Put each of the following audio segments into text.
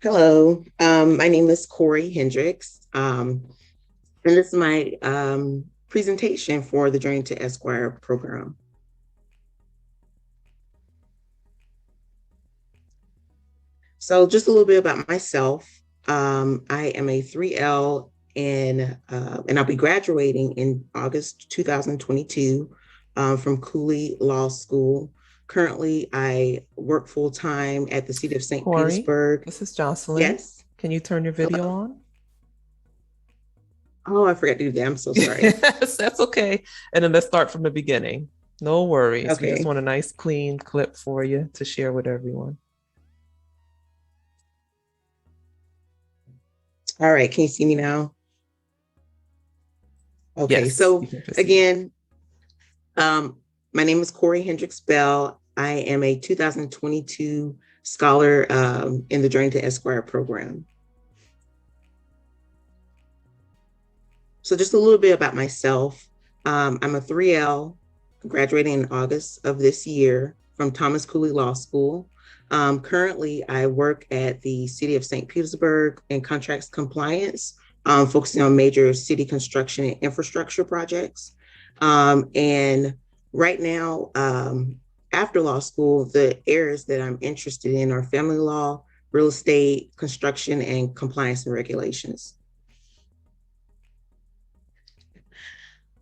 Hello, my name is Kourey Hendryx, and this is my presentation for the Journey to Esquire program. So, just a little bit about myself. I am a 3L, and I'll be graduating in August 2022 from Cooley Law School. Currently, I work full time at the City of St. Corey, Petersburg. this is Jocelyn. Yes. Can you turn your video Hello. on? Oh, I forgot to do that. I'm so sorry. Yes, that's okay. And then let's start from the beginning. No worries. We just Okay. want a nice, clean clip for you to share with everyone. All right. Can you see me now? Okay, Yes, you so can proceed. again, um, my name is Kourey Hendryx-Bell. I am a 2022 scholar in the Journey to Esquire program. So just a little bit about myself. I'm a 3L, graduating in August of this year from Thomas Cooley Law School. Currently, I work at the City of St. Petersburg in contracts compliance, focusing on major city construction and infrastructure projects. And right now, after law school, the areas that I'm interested in are family law, real estate, construction, and compliance and regulations.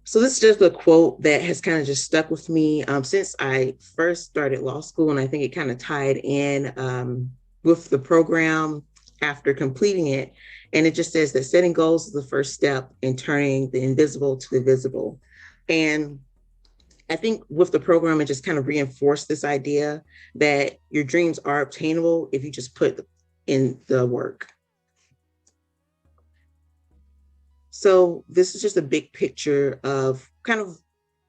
So this is just a quote that has kind of just stuck with me since I first started law school, and I think it kind of tied in with the program after completing it. And it just says that setting goals is the first step in turning the invisible to the visible. And I think with the program, it just kind of reinforced this idea that your dreams are obtainable if you just put in the work. So this is just a big picture of kind of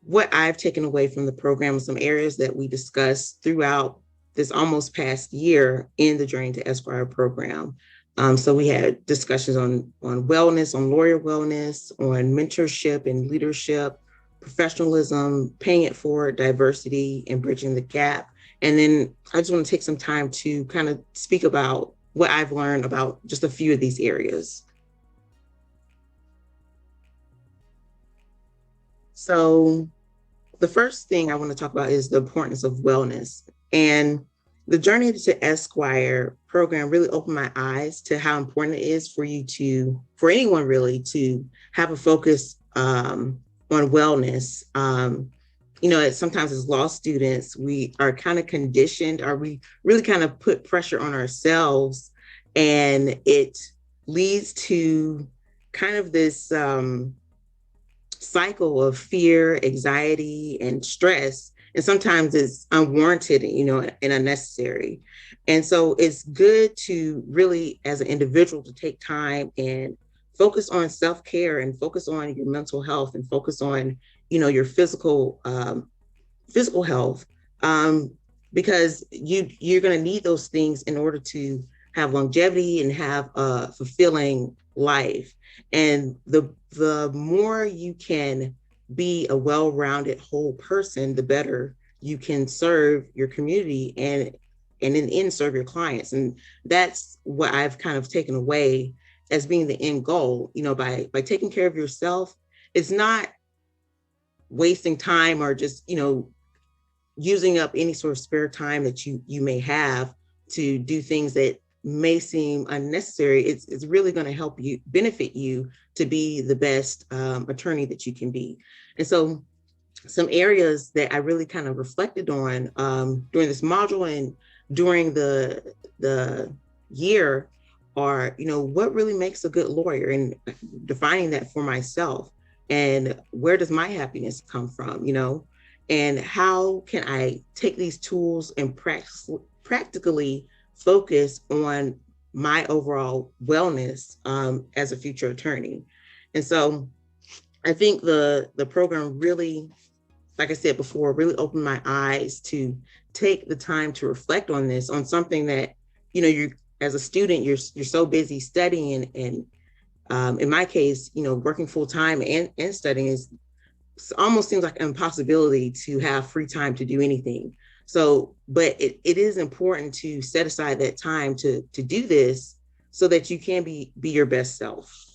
what I've taken away from the program, some areas that we discussed throughout this almost past year in the Journey to Esquire program. So we had discussions on wellness, on lawyer wellness, on mentorship and leadership, professionalism, paying it forward, diversity, and bridging the gap. And then I just want to take some time to kind of speak about what I've learned about just a few of these areas. So the first thing I want to talk about is the importance of wellness. And the Journey to Esquire program really opened my eyes to how important it is for you to, for anyone really, to have a focus on wellness. Sometimes as law students, we are kind of conditioned, or we really kind of put pressure on ourselves, and it leads to kind of this cycle of fear, anxiety, and stress. And sometimes it's unwarranted, and unnecessary. And so it's good to really, as an individual, to take time and focus on self-care and focus on your mental health and focus on, your physical health, because you're going to need those things in order to have longevity and have a fulfilling life. And the more you can be a well-rounded whole person, the better you can serve your community and in the end serve your clients. And that's what I've kind of taken away as being the end goal. By taking care of yourself, it's not wasting time or just using up any sort of spare time that you may have to do things that may seem unnecessary. It's really going to help you, benefit you to be the best attorney that you can be. And so some areas that I really kind of reflected on during this module and during the year are, what really makes a good lawyer, and defining that for myself, and where does my happiness come from, and how can I take these tools and practically focus on my overall wellness as a future attorney. And so I think the program really, like I said before, really opened my eyes to take the time to reflect on this, on something that, you as a student, you're so busy studying, and in my case, working full time and studying is almost seems like an impossibility to have free time to do anything. So, but it is important to set aside that time to do this, so that you can be your best self.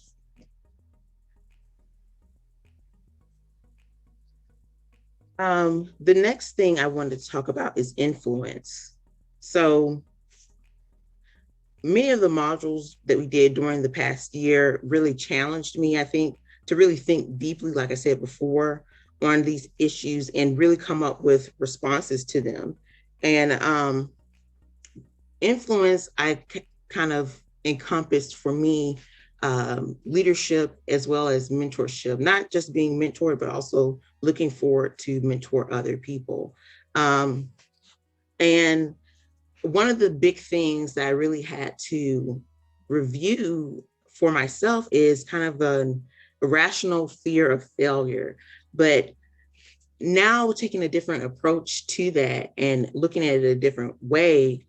The next thing I wanted to talk about is influence. So many of the modules that we did during the past year really challenged me, I think, to really think deeply, like I said before, on these issues and really come up with responses to them. And influence, kind of encompassed for me leadership as well as mentorship, not just being mentored, but also looking forward to mentor other people. Um, and one of the big things that I really had to review for myself is kind of an irrational fear of failure. But now taking a different approach to that and looking at it a different way,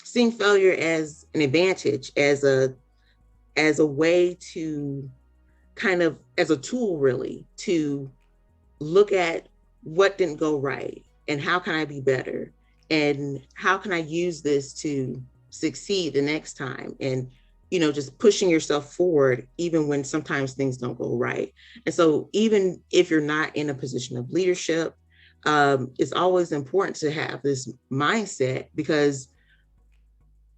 seeing failure as an advantage, as a way to kind of as a tool really to look at what didn't go right and how can I be better and how can I use this to succeed the next time, and just pushing yourself forward even when sometimes things don't go right. And so even if you're not in a position of leadership, it's always important to have this mindset, because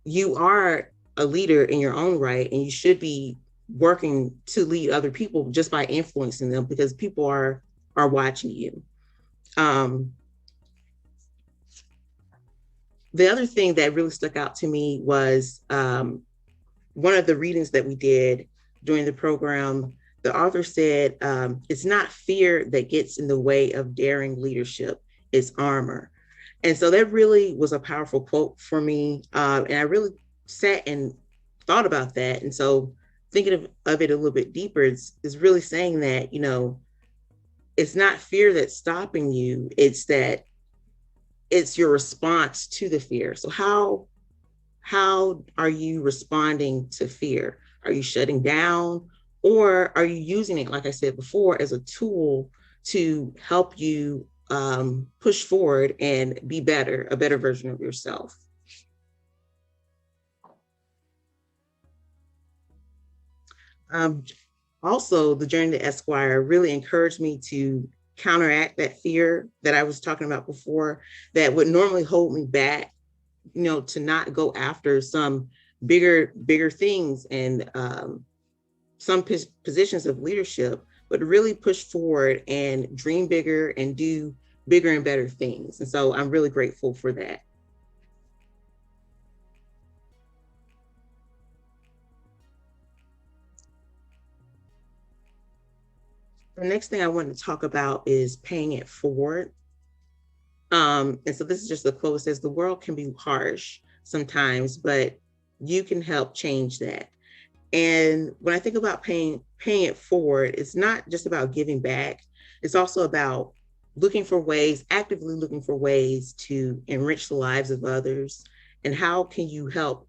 you are a leader in your own right and you should be working to lead other people just by influencing them, because people are watching you. um, the other thing that really stuck out to me was one of the readings that we did during the program. The author said, it's not fear that gets in the way of daring leadership, it's armor. And so that really was a powerful quote for me. And I really sat and thought about that. And so thinking of it a little bit deeper is really saying that, it's not fear that's stopping you. It's that it's your response to the fear. So how are you responding to fear? Are you shutting down, or are you using it, like I said before, as a tool to help you push forward and be better, a better version of yourself? Um, Also, the journey to Esquire really encouraged me to counteract that fear that I was talking about before, that would normally hold me back, to not go after some bigger things and some positions of leadership, but really push forward and dream bigger and do bigger and better things. And so I'm really grateful for that. The next thing I want to talk about is paying it forward. And so this is just the quote. It says, the world can be harsh sometimes, but you can help change that. And when I think about paying it forward, it's not just about giving back. It's also about actively looking for ways to enrich the lives of others. And how can you help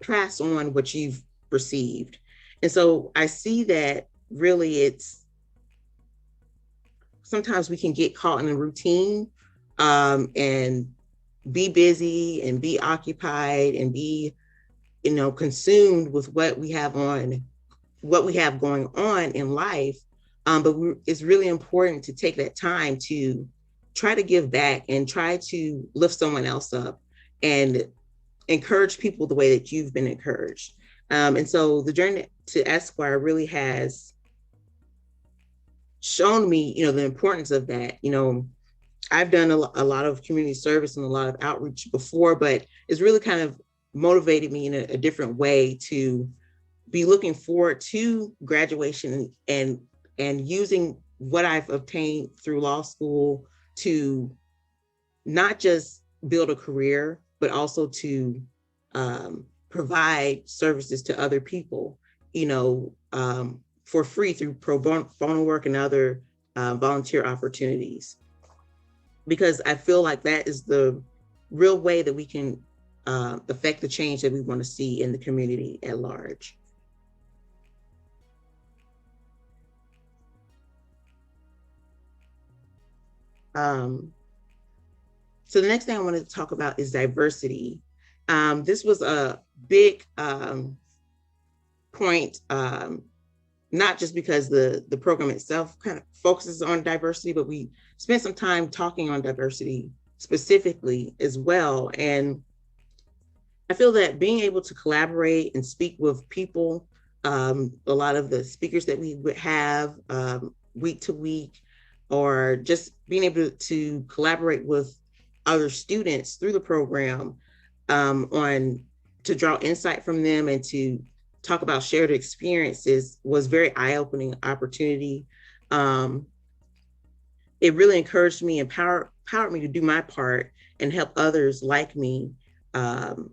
pass on what you've received? And so I see that really it's sometimes we can get caught in a routine, and be busy and be occupied and be consumed with what we have going on in life. But it's really important to take that time to try to give back and try to lift someone else up and encourage people the way that you've been encouraged. And so the journey to Esquire really has shown me, the importance of that. I've done a lot of community service and a lot of outreach before, but it's really kind of motivated me in a different way to be looking forward to graduation and using what I've obtained through law school to not just build a career, but also to provide services to other people, for free through pro bono work and other volunteer opportunities. Because I feel like that is the real way that we can affect the change that we want to see in the community at large. So the next thing I wanted to talk about is diversity. This was a big point, not just because the program itself kind of focuses on diversity, but we spent some time talking on diversity specifically as well. And I feel that being able to collaborate and speak with people, a lot of the speakers that we would have week to week, or just being able to collaborate with other students through the program on to draw insight from them and to talk about shared experiences was very eye-opening opportunity. It really encouraged me, empowered me to do my part and help others like me um,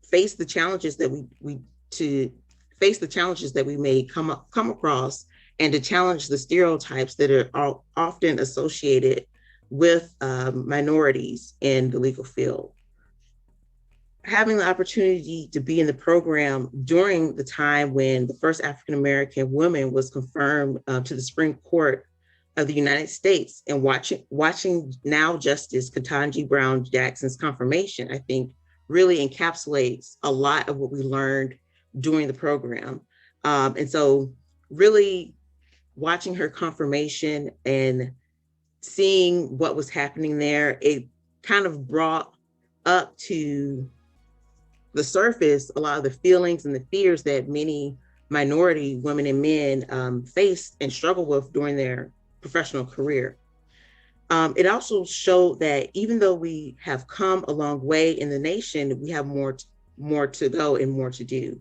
face the challenges that we to face the challenges that we may come across, and to challenge the stereotypes that are often associated with minorities in the legal field. Having the opportunity to be in the program during the time when the first African American woman was confirmed to the Supreme Court of the United States, and watching now Justice Ketanji Brown Jackson's confirmation, I think really encapsulates a lot of what we learned during the program. And so really watching her confirmation and seeing what was happening there, it kind of brought up to the surface a lot of the feelings and the fears that many minority women and men face and struggle with during their professional career. It also showed that even though we have come a long way in the nation, we have more to go and more to do.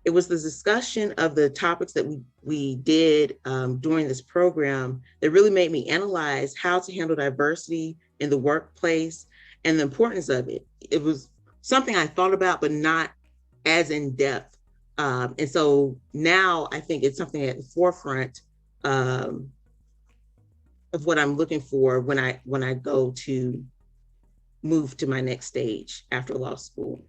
It was the discussion of the topics that we did during this program that really made me analyze how to handle diversity in the workplace and the importance of it. It was something I thought about, but not as in depth. And so now I think it's something at the forefront of what I'm looking for when I go to move to my next stage after law school.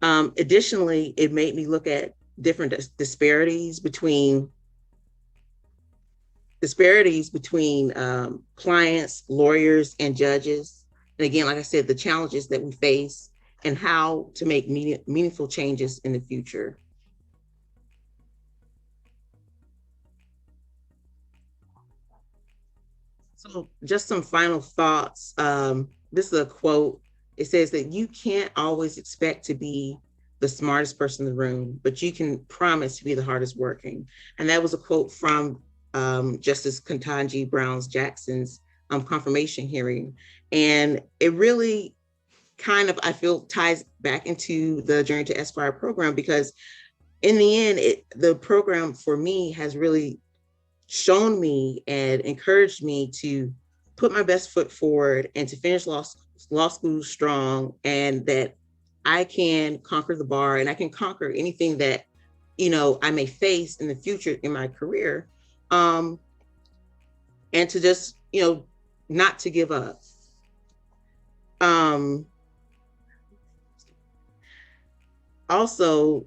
Additionally, it made me look at different disparities between clients, lawyers, and judges. And again, like I said, the challenges that we face and how to make meaningful changes in the future. So just some final thoughts. This is a quote. It says that you can't always expect to be the smartest person in the room, but you can promise to be the hardest working. And that was a quote from Justice Ketanji Brown Jackson's confirmation hearing. And it really kind of, I feel, ties back into the Journey to Esquire program, because in the end, the program for me has really shown me and encouraged me to put my best foot forward and to finish law school strong, and that I can conquer the bar and I can conquer anything that, I may face in the future in my career. And to just, not to give up. Also,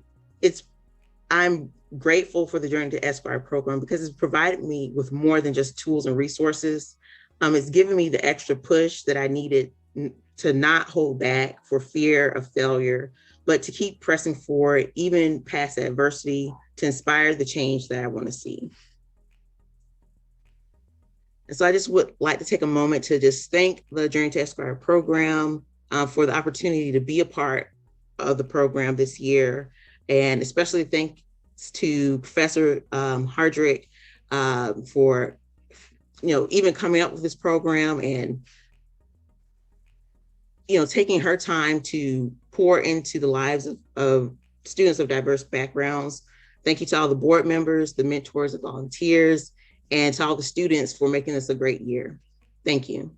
I'm grateful for the Journey to Esquire program because it's provided me with more than just tools and resources. It's given me the extra push that I needed to not hold back for fear of failure, but to keep pressing forward, even past adversity, to inspire the change that I want to see. And so I just would like to take a moment to just thank the Journey to Esquire program for the opportunity to be a part of the program this year, and especially thanks to Professor Hardrick for, even coming up with this program and, taking her time to pour into the lives of students of diverse backgrounds. Thank you to all the board members, the mentors, the volunteers, and to all the students for making this a great year. Thank you.